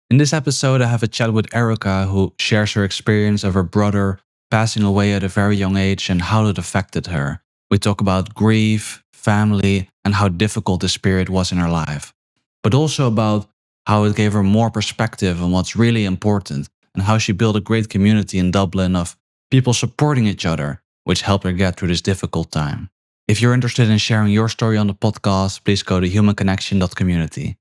In this episode, I have a chat with Erika, who shares her experience of her brother passing away at a very young age and how it affected her. We talk about grief, family, and how difficult this period was in her life, but also about how it gave her more perspective on what's really important and how she built a great community in Dublin of people supporting each other, which helped her get through this difficult time. If you're interested in sharing your story on the podcast, please go to humanconnection.community.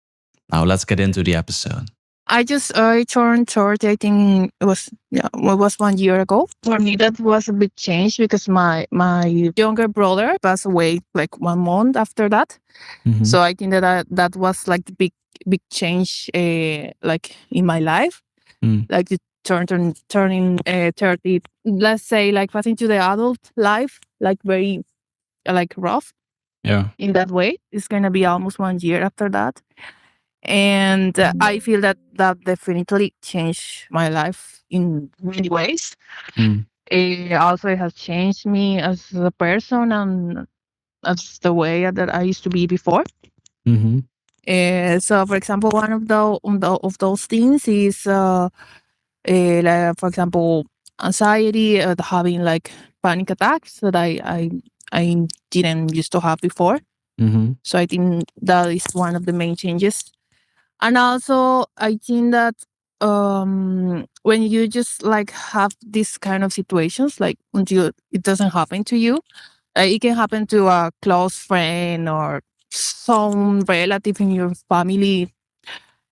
Now let's get into the episode. I turned 30. I think it was 1 year ago. For me, that was a big change because my younger brother passed away like 1 month after that. Mhm. So I think that was like the big change, like in my life. Like the turning 30. Let's say like passing to the adult life, like very like rough. Yeah. In that way, it's gonna be almost 1 year after that. And I feel that definitely changed my life in many ways. Also, it has changed me as a person and as the way that I used to be before. Mm-hmm. So, for example, one of of those things is, like, for example, anxiety, having like panic attacks that I didn't used to have before. Mm-hmm. So I think that is one of the main changes. And also, I think that when you just like have this kind of situations, like until it doesn't happen to you, it can happen to a close friend or some relative in your family.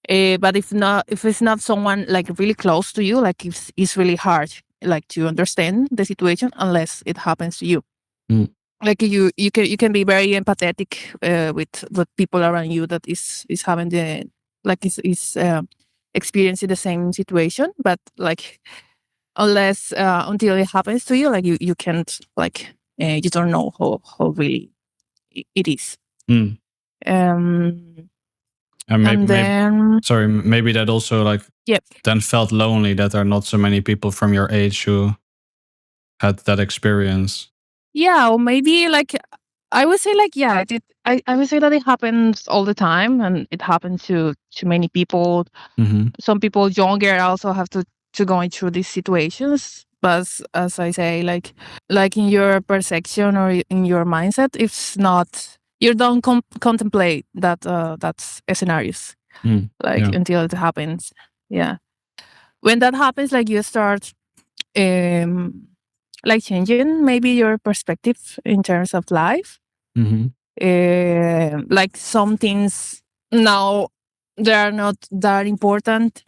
But if it's not someone like really close to you, like it's really hard like to understand the situation unless it happens to you. Mm. Like you can be very empathetic with the people around you that is having the like is experiencing the same situation, but like unless until it happens to you, like you can't like you don't know how really it is. Mm. Um, And and then maybe that also like yeah, then felt lonely that there are not so many people from your age who had that experience. yeah, or maybe like I would say like yeah, I would say that it happens all the time and it happens to many people. Mm-hmm. Some people younger also have to going through these situations, but as I say, like in your perception or in your mindset, it's not you don't contemplate that's scenarios like Yeah. until it happens. Yeah, when that happens, like you start um like changing maybe your perspective in terms of life. Mm-hmm. Like some things now they are not that important.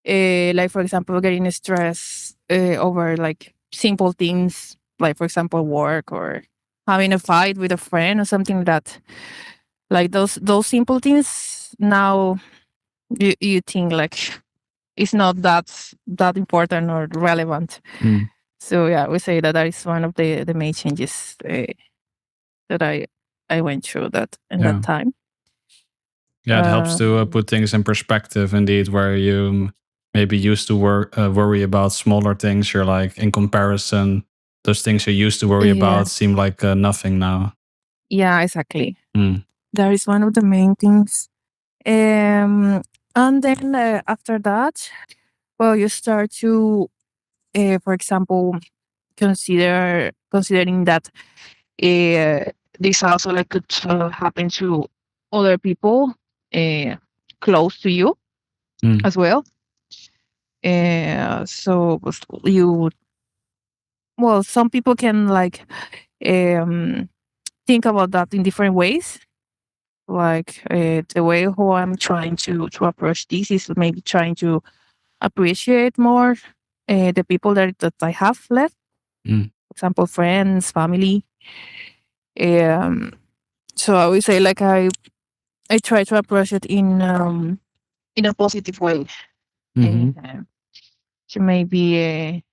Like for example, getting stressed over like simple things, like for example, work or having a fight with a friend or something like that. Like those simple things now you think like it's not that important or relevant. So yeah, we say that that is one of the main changes that I went through that in Yeah. that time. Yeah, it helps to put things in perspective. Indeed, where you maybe used to worry about smaller things, you're like in comparison, those things you used to worry Yeah. about seem like nothing now. Yeah, exactly. Mm. That is one of the main things. And then after that, well, you start to, for example, considering that this also like could happen to other people uh, close to you as well. So you, well, some people can like um, think about that in different ways. Like the way how I'm trying to approach this is maybe trying to appreciate more the people that I have left. For example, friends, family. Um, so I would say like I try to approach it in a positive way. To maybe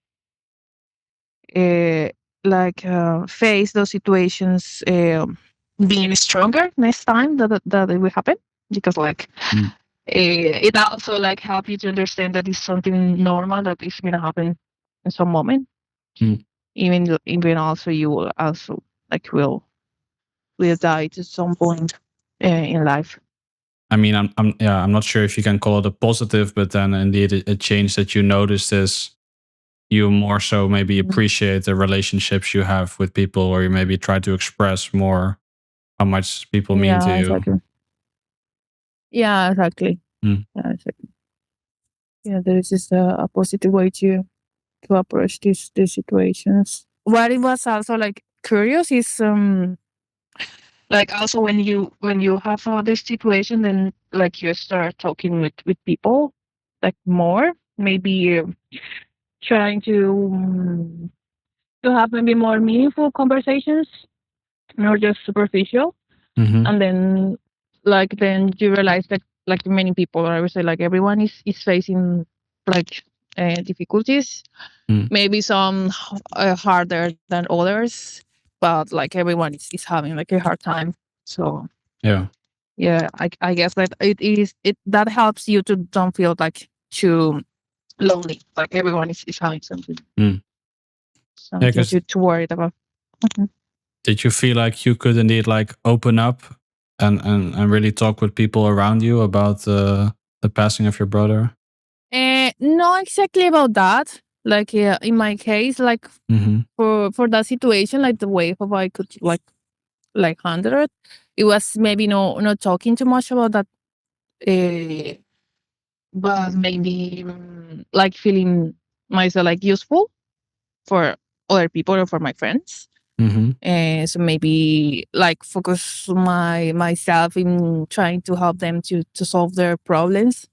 like face those situations being stronger next time that it will happen, because like it also like help you to understand that it's something normal that is gonna happen in some moment. Even also you will also like will die at some point in life. I mean, I'm not sure if you can call it a positive, but then indeed a change that you noticed is you more so maybe Mhm. appreciate the relationships you have with people, or you maybe try to express more how much people mean to Yeah, you. exactly. Yeah, exactly. Mm. Yeah, exactly. Yeah, there is just a positive way to approach these situations. What it was also like curious is like also when you have this situation, then like you start talking with people like more, maybe trying to have maybe more meaningful conversations, not just superficial. Mm-hmm. And then like then you realize that like many people, or I would say like everyone is facing like difficulties, Mm. maybe some harder than others, but like everyone is having like a hard time. So Yeah. yeah, I guess that it that helps you to don't feel like too lonely, like everyone is having something Mm. Yeah, something because to worry about. Mhm. did you feel like you could indeed like open up and really talk with people around you about the passing of your brother? Not exactly about that. Like in my case, like Mm-hmm. for that situation, like the way how I could like handle it, it was maybe not talking too much about that, uh, but maybe like feeling myself like useful for other people or for my friends. Mm-hmm. So maybe like focus myself in trying to help them to solve their problems.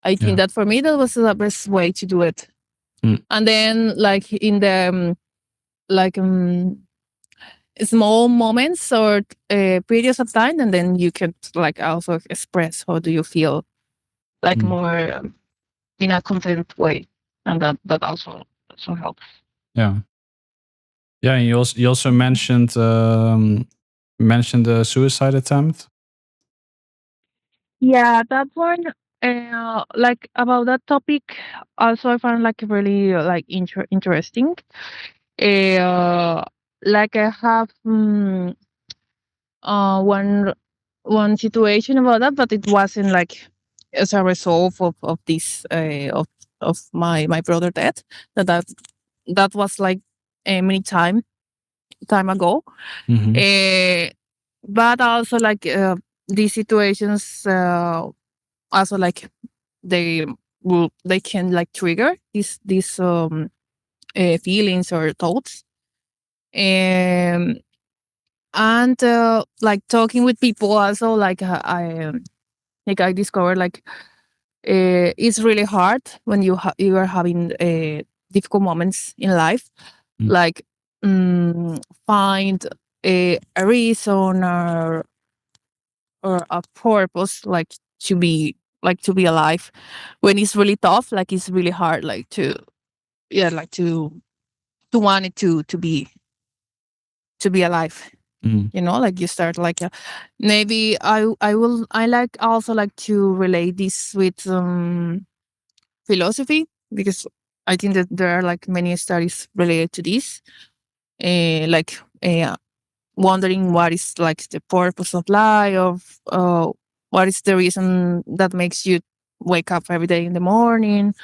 I think Yeah. that for me that was the best way to do it. Mm. And then like in the like small moments or periods of time, and then you can like also express how do you feel like Mm. more in a content way, and that also helps. Yeah. Yeah, and you also mentioned the suicide attempt. Yeah, that one, like about that topic, also I found like really like interesting. Uh, like I have one situation about that, but it wasn't like as a result of this of my brother death. That was like many time ago. Mm-hmm. Uh, but also like these situations also like they they can like trigger these feelings or thoughts. Um, and like talking with people also like I discovered like it's really hard when you are having difficult moments in life, Mm. like find a reason or a purpose like to be alive when it's really tough, like it's really hard like to yeah like to want it to be alive, Mm. you know, like you start like maybe I like also like to relate this with philosophy, because I think that there are like many studies related to this, like wondering what is like the purpose of life, of what is the reason that makes you wake up every day in the morning,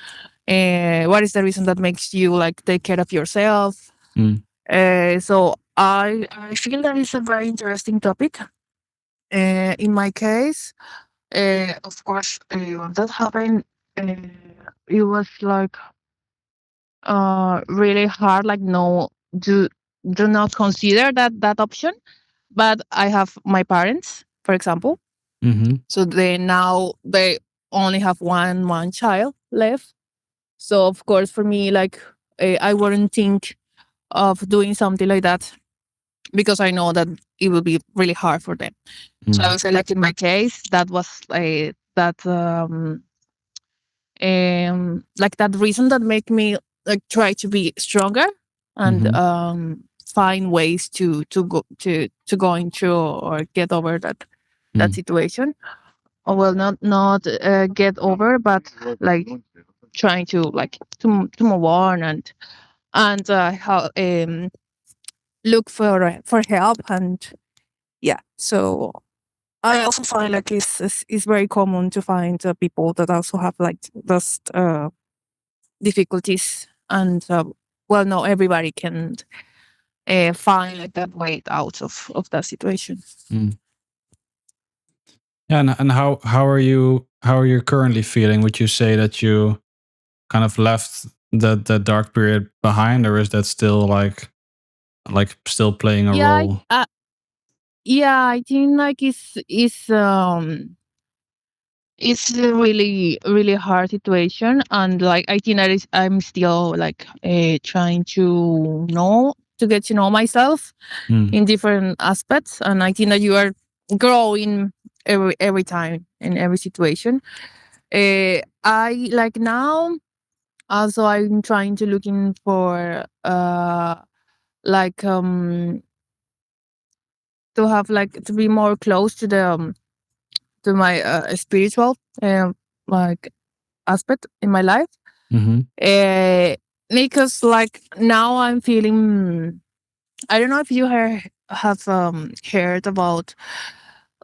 what is the reason that makes you like take care of yourself. Mm. So I feel that is a very interesting topic. In my case, of course, when that happened, it was like really hard. Like no, do do not consider that option. But I have my parents, for example. Mm-hmm. So they now they only have one child left. So of course, for me, like I wouldn't think of doing something like that, because I know that it will be really hard for them. So I Mm. would say, like in my case, that was that like that reason that make me like try to be stronger and Mm-hmm. find ways to going through or get over that Mm. situation. Or well, not get over, but like trying to like to move on and how look for help, and yeah. So I also find like it's very common to find people that also have like those difficulties, and well, no, everybody can find like that way out of that situation. Mm. Yeah, and how are you currently feeling? Would you say that you kind of left that dark period behind, or is that still like still playing a Yeah, role? yeah, I think like it's a really really hard situation, and like I think that is I'm still like trying to get to know myself Mm. in different aspects, and I think that you are growing every time in every situation. I like now also I'm trying to looking for like to have like to be more close to my spiritual like aspect in my life. Mm-hmm. uh, because like now I'm feeling, I don't know if you have heard about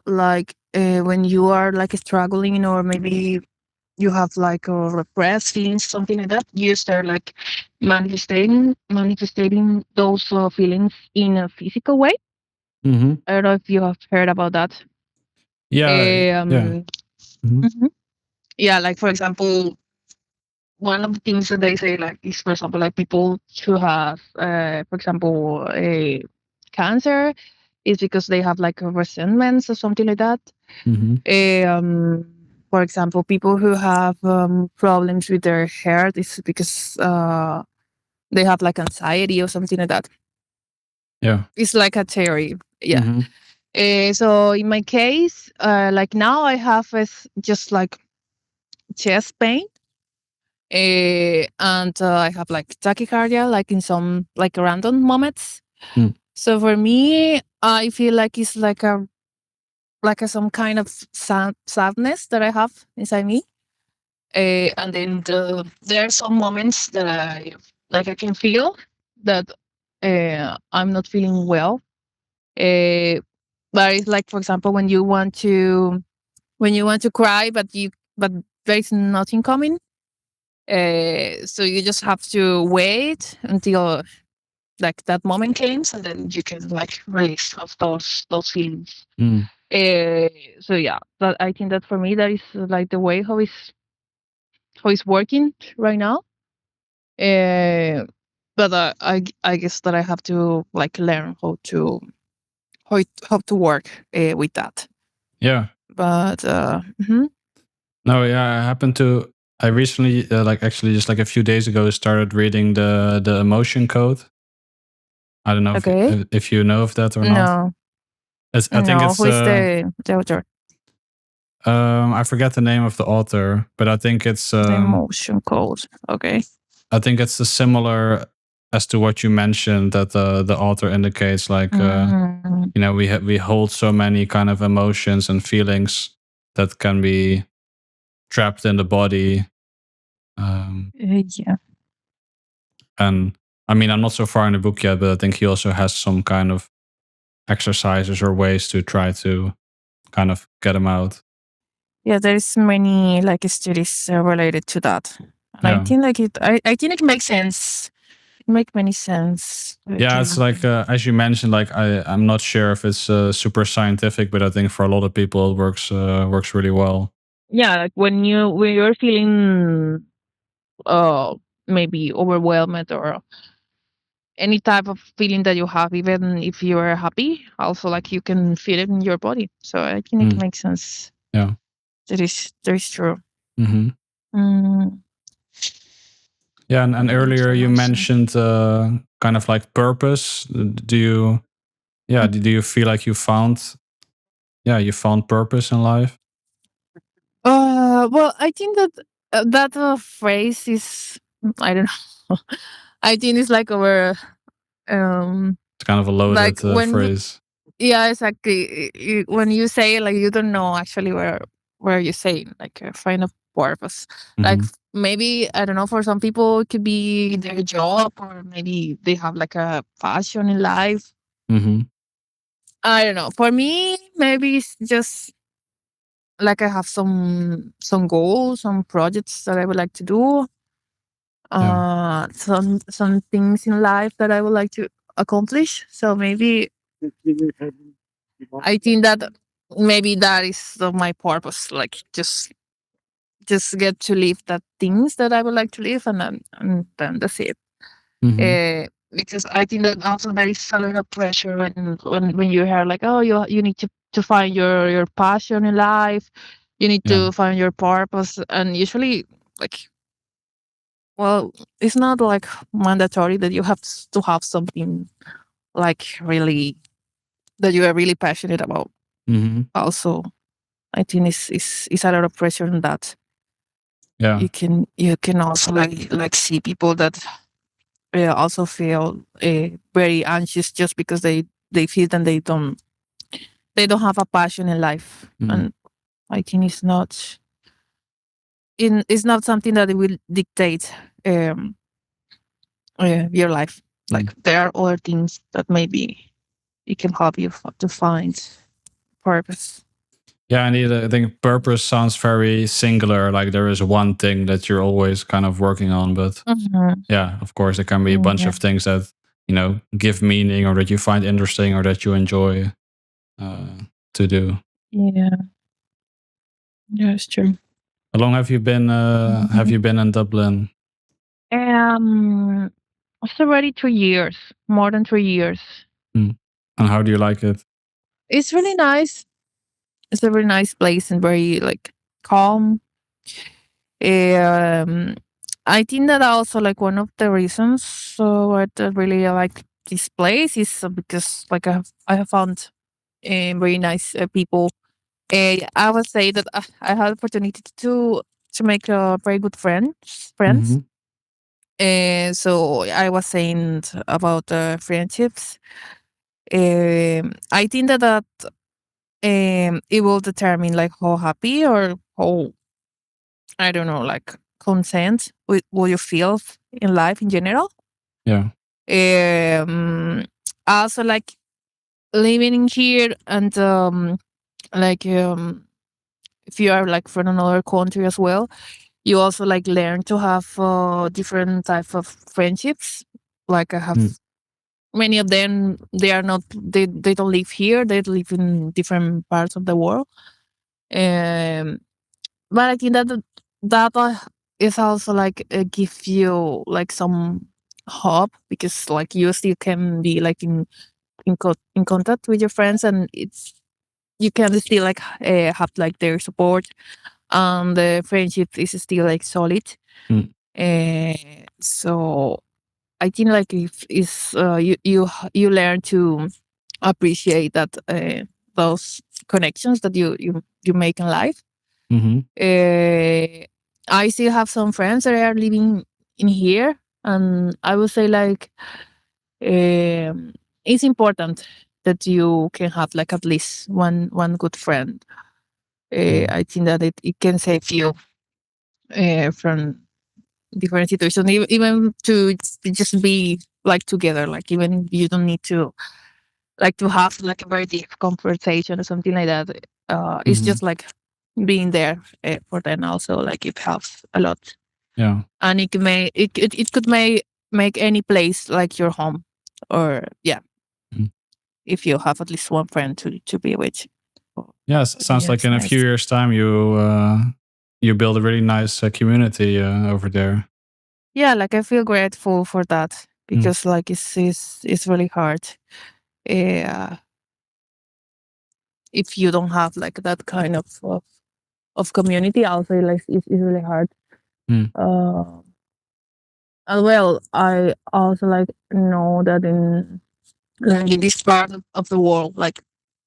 like when you are like struggling, or maybe you have like a repressed feelings, something like that, you start like manifesting those feelings in a physical way. Mm-hmm. I don't know if you have heard about that. Yeah, yeah. um Mm-hmm. mhm. Yeah, like for example, one of the things that they say like is, for example, like people who have for example a cancer is because they have like a resentments or something like that. Mm-hmm. For example, people who have problems with their heart is because they have like anxiety or something like that. Yeah. It's like a theory. Yeah. Mm-hmm. So in my case, like now I have just like chest pain, and I have like tachycardia, like in some like random moments. Mm. So for me, I feel like it's like a some kind of sadness that I have inside me. And then there are some moments that I can feel that I'm not feeling well. Uh, but it's like, for example, when you want to cry, but there's nothing coming. So you just have to wait until like that moment comes, and then you can like release of those feelings. Mm. Uh, so yeah, but I think that for me that is like the way how it's working right now. Uh, but I guess that I have to like learn how to work with that. Yeah. But mhm. No, yeah, I happened to. I recently, like actually, just like a few days ago, started reading the emotion code. I don't know Okay, if you know of that or not. no, I think no, it's who is the author? I forget the name of the author, but The emotion code. Okay. I think it's a similar as to what you mentioned, that the author indicates like Mm, you know, we hold so many kind of emotions and feelings that can be trapped in the body. Um, yeah. and I mean, I'm not so far in the book yet, but I think he also has some kind of exercises or ways to try to kind of get them out. Yeah, there's many like studies related to that, and I Yeah. think like I think it makes sense. It make many sense. Yeah, it's like as you mentioned, like I'm not sure if it's super scientific, but I think for a lot of people it works really well. Yeah, like when you're feeling uh maybe overwhelmed, or any type of feeling that you have, even if you are happy, also like you can feel it in your body. So I think it Mm. makes sense. Yeah. That is true. Mm-hmm. Mm, Yeah, and what else earlier can you I say? mentioned kind of like purpose. Do you, yeah, do you feel like you found purpose in life? Well, I think that that phrase is, I don't know. I think it's like our It's kind of a like loaded when you, phrase. yeah, exactly. When you say it, like you don't know actually where you're saying like find a purpose. Like Mm-hmm. maybe I don't know. For some people, it could be their job, or maybe they have like a passion in life. Mm-hmm. I don't know. For me, maybe it's just like I have some goals, some projects that I would like to do, Yeah. some things in life that I would like to accomplish. So maybe I think that maybe that is my purpose. Like just get to live the things that I would like to live, and then that's it. Mm-hmm. Because I think that also there is a lot of pressure when you hear like, oh, you need to find your passion in life, you need Yeah. to find your purpose, and usually like, well, it's not like mandatory that you have to have something like really that you are really passionate about. Mm-hmm. Also, I think it's a lot of pressure on that. Yeah. You can also like see people that also feel very anxious just because they feel that they don't have a passion in life, Mm-hmm. and I think it's not something that it will dictate um, your life. Mm. Like there are other things that maybe it can help you to find purpose. Yeah, indeed. I think purpose sounds very singular. Like there is one thing that you're always kind of working on. But Mhm. yeah, of course, there can be a bunch Yeah, of things that, give meaning or that you find interesting or that you enjoy uh, to do. yeah, yeah, it's true. How long have you been? Have Mhm. you been in Dublin? Um, it's already 3 years, more than 3 years. Mm. And how do you like it? It's really nice. It's a very nice place and very like calm. Um, I think that also like one of the reasons what I really like this place is because like I have found very nice people. I would say that I had opportunity to make very good friends. Mm-hmm. So I was saying about friendships. I think that it will determine like how happy or how, I don't know, like content will you feel in life in general. Yeah. Um, Also like living in here and like if you are like from another country as well, you also like learn to have different type of friendships. Like I have Mm. many of them. They are not. They don't live here. They live in different parts of the world. Um, but I think that is also like give you like some hope because like you still can be like in contact with your friends, and it's you can still like have like their support, and the friendship is still like solid. Mm. So I think like if is you learn to appreciate that those connections that you make in life. Mm-hmm. I still have some friends that are living in here, and I would say like it's important that you can have like at least one good friend. Mm. I think that it can save you from different situations, even to just be like together. Like even you don't need to like to have like a very deep conversation or something like that. It's Mm-hmm. just like being there for them. Also, like it helps a lot, Yeah. and it could make any place like your home, or yeah, Mm. if you have at least one friend to be with. Oh, Yeah. Sounds yeah, like it's in a few nice. years' time you build a really nice community over there. Yeah, like I feel grateful for that Mm. because like it's really hard. Uh, if you don't have like that kind of community, also like it's really hard. Mm. Uh, and well, I also like know that in this part of the world, like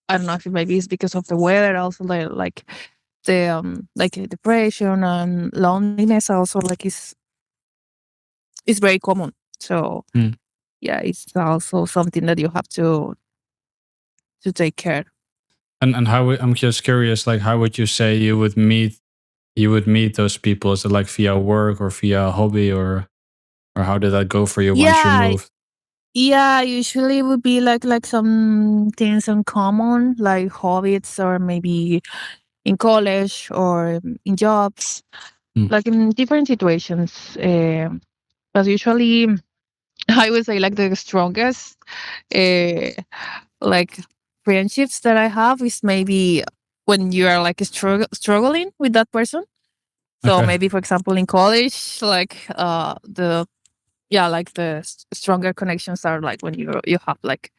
I don't know if maybe it's because of the weather, also like the like depression and loneliness also like is very common. So Mm. yeah, it's also something that you have to take care. And I'm just curious, like how would you say you would meet those people? Is it like via work or via hobby or how did that go for you once you Yeah, moved? Yeah, usually it would be like some things in common, like hobbies, or maybe in college or in jobs, Mm. like in different situations. But usually, I would say like the strongest, uh, like friendships that I have is maybe when you are like struggling with that person. So Okay. maybe, for example, in college, like the yeah, like the stronger connections are like when you have like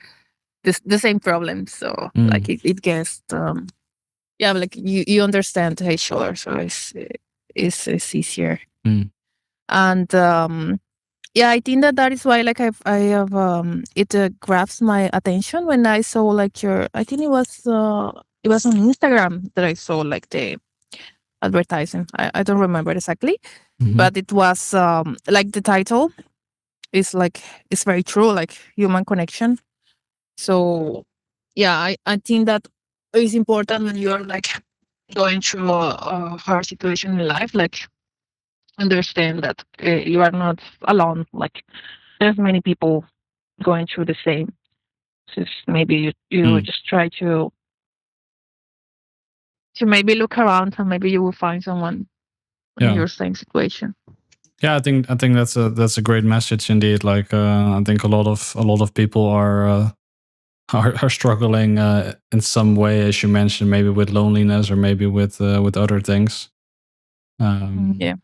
the same problem. So like Mm. it gets yeah, like you understand each other, so it's easier. Mm. And yeah, I think that that is why like I have it grabs my attention when I saw like your, I think it was on Instagram that I saw like the advertising. I don't remember exactly, Hmm. but it was like the title is like, it's very true, like human connection. So yeah, I think that it's important when you're like going through a hard situation in life, like understand that you are not alone. Like there's many people going through the same. Just maybe you Mm. just try to maybe look around and maybe you will find someone in Yeah. your same situation. Yeah, I think that's a great message indeed. Like I think a lot of people are are struggling in some way, as you mentioned, maybe with loneliness or maybe with other things. Yeah. Um,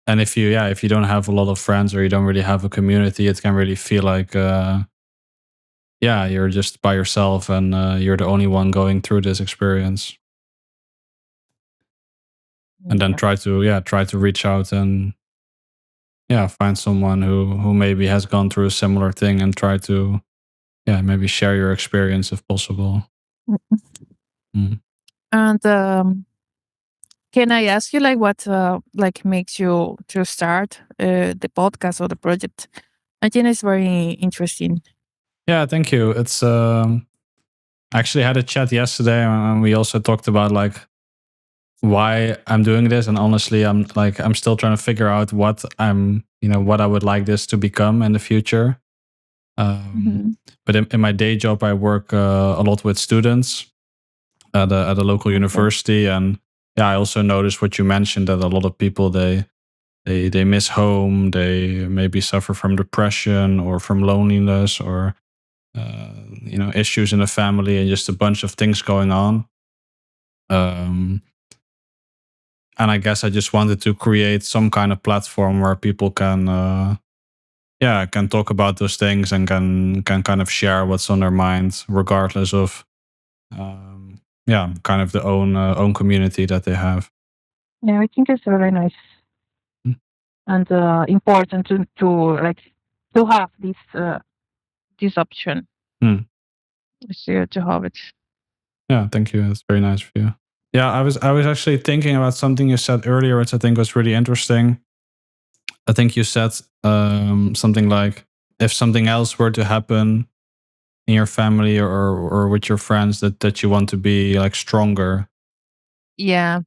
and if you don't have a lot of friends or you don't really have a community, it can really feel like yeah, you're just by yourself and you're the only one going through this experience. And then Yeah. try to reach out and find someone who maybe has gone through a similar thing and try to maybe share your experience if possible. Mm. Mm. And can I ask you like what like makes you to start the podcast or the project? I think it's very interesting. Yeah, thank you. It's I actually had a chat yesterday and we also talked about like why I'm doing this, and honestly I'm still trying to figure out what I would like this to become in the future. Um, Hmm. but in my day job, I work a lot with students at a local Okay. university, and yeah, I also noticed what you mentioned that a lot of people they miss home, they maybe suffer from depression or from loneliness or issues in the family and just a bunch of things going on. Um, and I guess I just wanted to create some kind of platform where people can talk about those things and can kind of share what's on their mind, regardless of kind of the own community that they have. Yeah, I think it's very nice Mm. and important to like to have this option. Mm. To have it. Yeah, thank you. That's very nice of you. Yeah, I was actually thinking about something you said earlier, which I think was really interesting. I think you said something like, if something else were to happen in your family or with your friends, that you want to be like stronger. Yeah.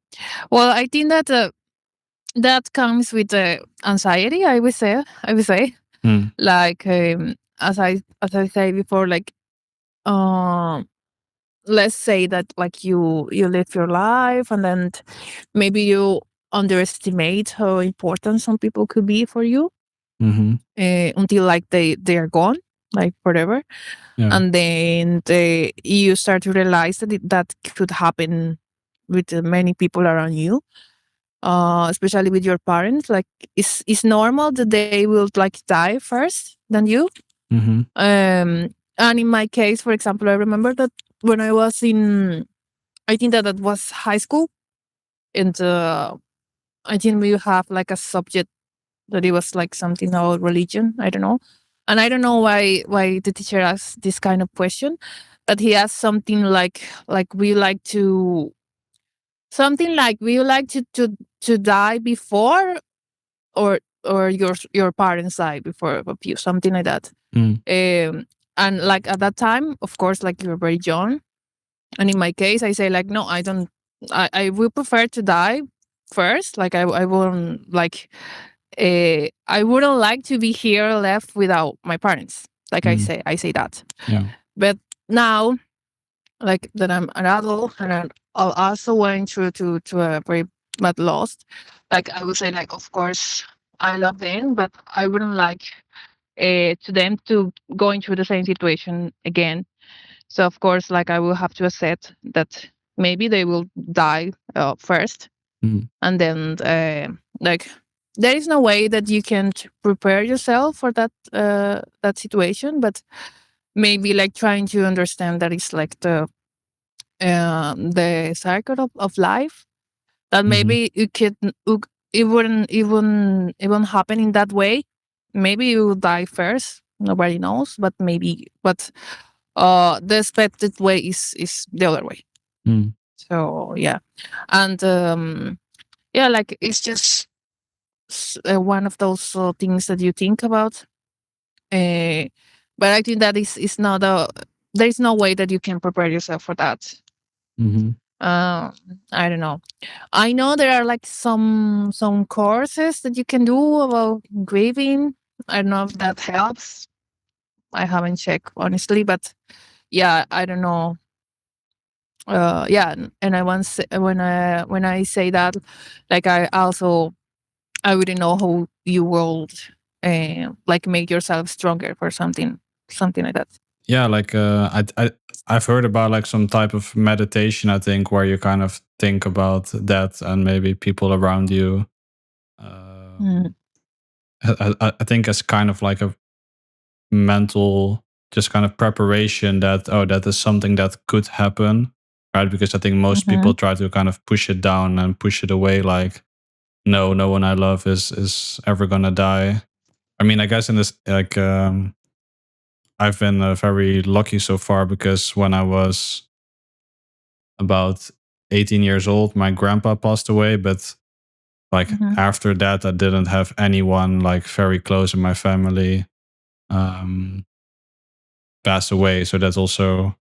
Well, I think that that comes with anxiety. I would say, Mm. like as I say before, like um, let's say that like you live your life and then maybe you underestimate how important some people could be for you Mm-hmm. until like they are gone, like forever, Yeah. and then you start to realize that that could happen with many people around you, especially with your parents. Like it's normal that they will like die first than you. Mm-hmm. And in my case, for example, I remember that when I was in, I think that that was high school, and I think we have like a subject that it was like something about religion. I don't know, and I don't know why the teacher asked this kind of question, but he asked something like we like to, something like we like to die before, or your parents die before of you, something like that. Mm. And like at that time, of course, like you're very young. And in my case, I say like, no, I don't. I will prefer to die first. Like I won't like. I wouldn't like to be here left without my parents. Like Mm. I say that. Yeah. But now, like that I'm an adult and I'm also going through to a very bad loss. Like I would say, like of course I love them, but I wouldn't like to them to going through the same situation again. So of course, like I will have to accept that maybe they will die first, Mm. and then like there is no way that you can prepare yourself for that situation, but maybe like trying to understand that it's like the cycle of life, that Mhm. maybe it wouldn't happen in that way. Maybe you will die first, nobody knows, but maybe, but the expected way is the other way. Mm. So yeah. And yeah, like it's just one of those things that you think about. uh, but I think that is not a, there is no way that you can prepare yourself for that. Mhm. um I don't know. I know there are like some courses that you can do about grieving. I don't know if that helps. I haven't checked honestly, but yeah, I don't know. Yeah, and I once when I say that, like I also I wouldn't know how you will like make yourself stronger for something like that. Yeah, like I've heard about like some type of meditation, I think, where you kind of think about that and maybe people around you. Mm, Um, I think as kind of like a mental, just kind of preparation that, oh, that is something that could happen, right? Because I think most mhm, people try to kind of push it down and push it away, like, no, no one I love is ever gonna die. I mean, I guess in this, like, I've been very lucky so far because when I was about 18 years old, my grandpa passed away. But like mhm, after that, I didn't have anyone like very close in my family um, pass away. So that's also,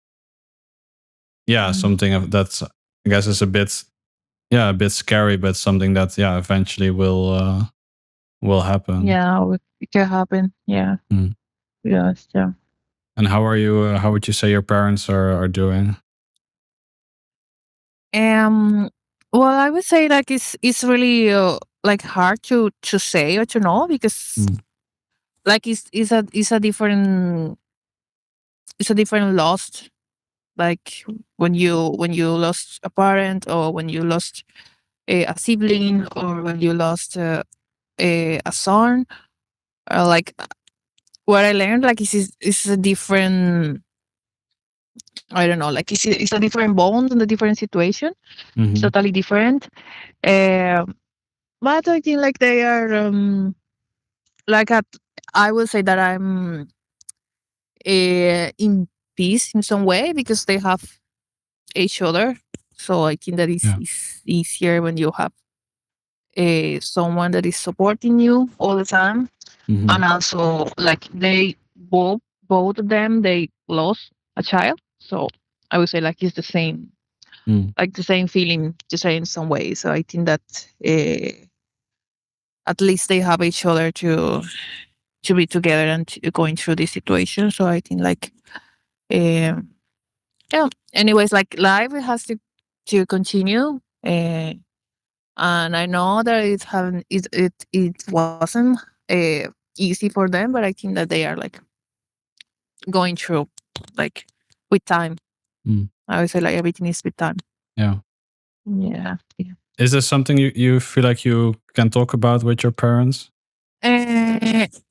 yeah, mm. something that's, I guess, is a bit, yeah, a bit scary, but something that, yeah, eventually will happen. Yeah, it can happen. Yeah, Mm. yes, yeah. And how are you? How would you say your parents are doing? Um, well, I would say like it's really like hard to say or to know, because Mm. like it's a different loss. Like when you lost a parent, or when you lost a sibling, or when you lost a son, like what I learned, like is a different, I don't know, like it's a different bond and a different situation. It's Mm-hmm. totally different. Um, but I think like they are like at, I will say that I'm in peace in some way, because they have each other. So I think that Yeah. is easier when you have someone that is supporting you all the time. Mm-hmm. And also like they both of them, they lost a child. So I would say like it's the same, Mm. like the same feeling, to say in some way. So I think that at least they have each other to be together and going through this situation. So I think like um yeah. Anyways, like life has to continue. And I know that it wasn't easy for them, but I think that they are like going through, like, with time. Mm. I would say like everything is with time. Yeah. Yeah. Yeah. Is there something you feel like you can talk about with your parents?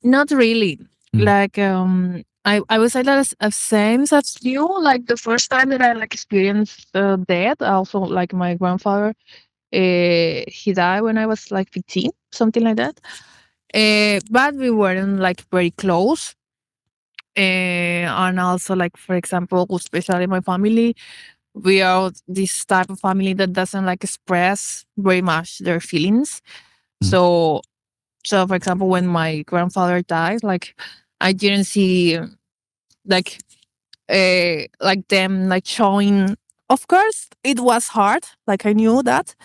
Not really. Mm. Like I would say that same as you. Like the first time that I like experienced death, also like my grandfather, he died when I was like 15, something like that. But we weren't like very close. And also, like for example, especially my family, we are this type of family that doesn't like express very much their feelings. Mm. So, for example, when my grandfather died, like I didn't see like like them like showing. Of course, it was hard. Like I knew that,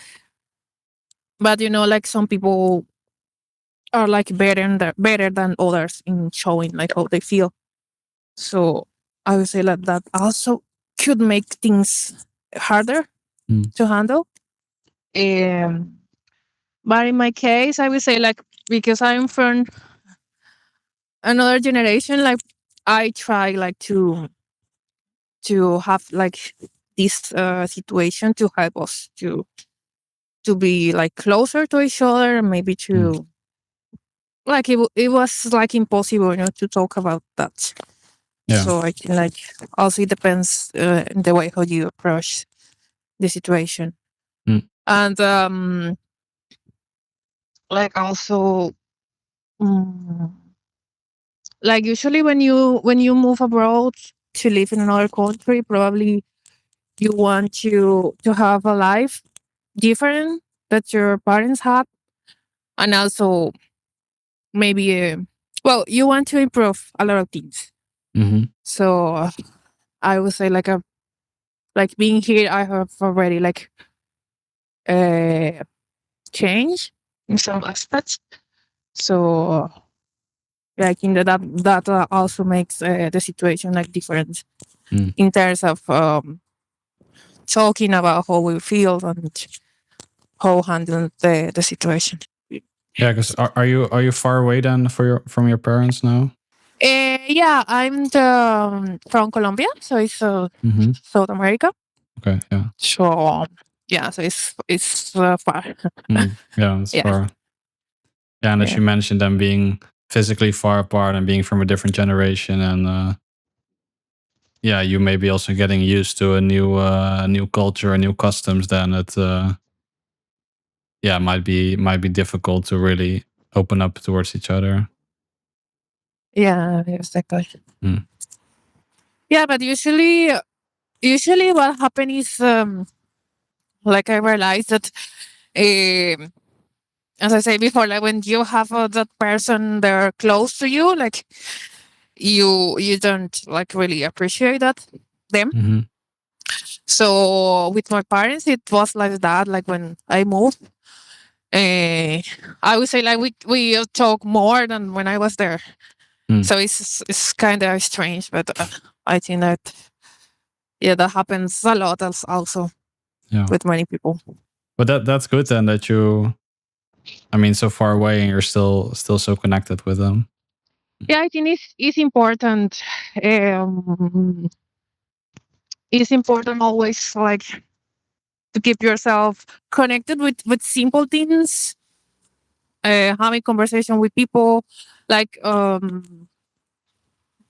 but like some people are like better than others in showing like how they feel. So I would say that that also could make things harder Mm. to handle. Um, but in my case, I would say like because I'm from another generation, like I try like to have like this situation to help us to be like closer to each other, and maybe Mm. to like it was like impossible, to talk about that. Yeah. So I think like also it depends in the way how you approach the situation. Mm. And like also mm, like usually when you move abroad to live in another country, probably you want to have a life different that your parents had, and also maybe well, you want to improve a lot of things. Hmm. So I would say like being here, I have already like uh changed in some aspects. So yeah, I think that also makes the situation like different Mm. in terms of talking about how we feel and how handle the situation. Yeah, because are you far away then from your parents now? Yeah, I'm from Colombia, so it's Hmm. South America. Okay. Yeah. So yeah, so it's far. Mm. Yeah, that's Yeah, far. Yeah, and as yeah, you mentioned, them being physically far apart and being from a different generation, and yeah, you may be also getting used to a new culture and new customs. Then it yeah might be difficult to really open up towards each other. yeah, exactly. Mm. Yeah, but usually what happens is like I realized that um as I said before, like when you have that person there close to you, like you don't like really appreciate that them. Hmm. So with my parents, it was like that. Like when I moved, I would say like we talk more than when I was there. Mm. So it's kind of strange, but I think that yeah, that happens a lot also Yeah, with many people. but that's good then that you, I mean, so far away and you're still so connected with them. Yeah, I think it's important. Um, it's important always like to keep yourself connected with simple things, having conversation with people, like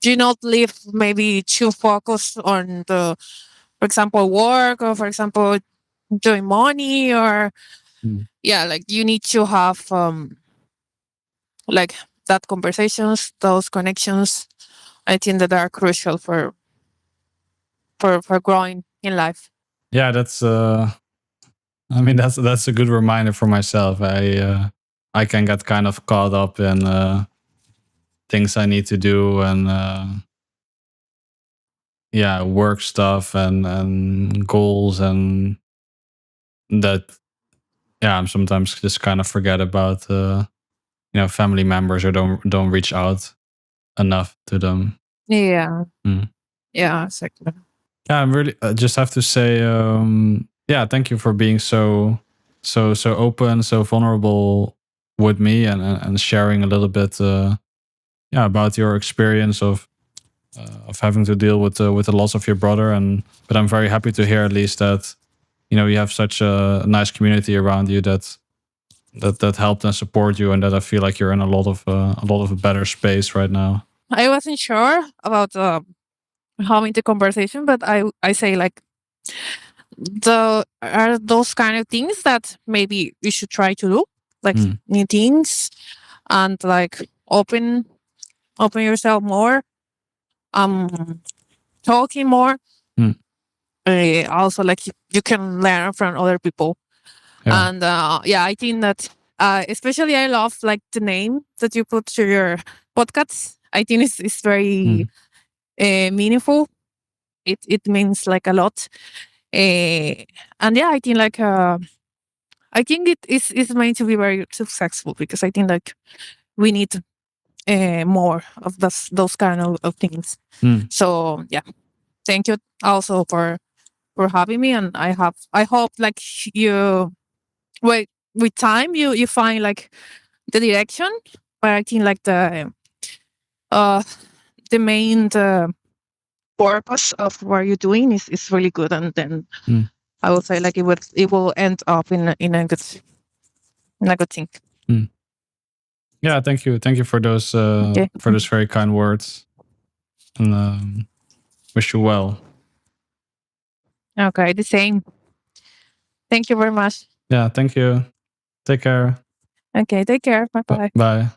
do not live maybe too focused on the, for example, work, or for example doing money, or Mm. yeah, like you need to have like that conversations, those connections. I think that are crucial for growing in life. Yeah, that's I mean that's a good reminder for myself. I can get kind of caught up in things I need to do and yeah, work stuff and goals, and that yeah, I'm sometimes just kind of forget about family members, or don't reach out enough to them. Yeah, Mm. yeah, exactly. Yeah, I'm really just have to say yeah, thank you for being so open, so vulnerable with me, and sharing a little bit yeah, about your experience of having to deal with the loss of your brother. And but I'm very happy to hear at least that you have such a nice community around you that helped and support you, and that I feel like you're in a lot of a better space right now. I wasn't sure about having the conversation, but I say like the are those kind of things that maybe you should try to do, like Mm. new things, and like open yourself more, um talking more. Mm. Also like you can learn from other people. Yeah. And yeah, I think that especially I love like the name that you put to your podcast. I think it's very Mm. meaningful. It means like a lot. uh, and yeah, I think like I think it is meant to be very successful, because I think like we need more of those kind of things. Mm. So yeah, thank you also for having me, and I hope like you wait with time you find like the direction, but I think like uh the main purpose of what you're doing is really good, and then Mm. I would say like it will end up in a good thing. Mm. Yeah, thank you for Okay. those very kind words, and wish you well. Okay, the same. Thank you very much. Yeah, thank you. Take care. Okay, take care. Bye bye. Bye.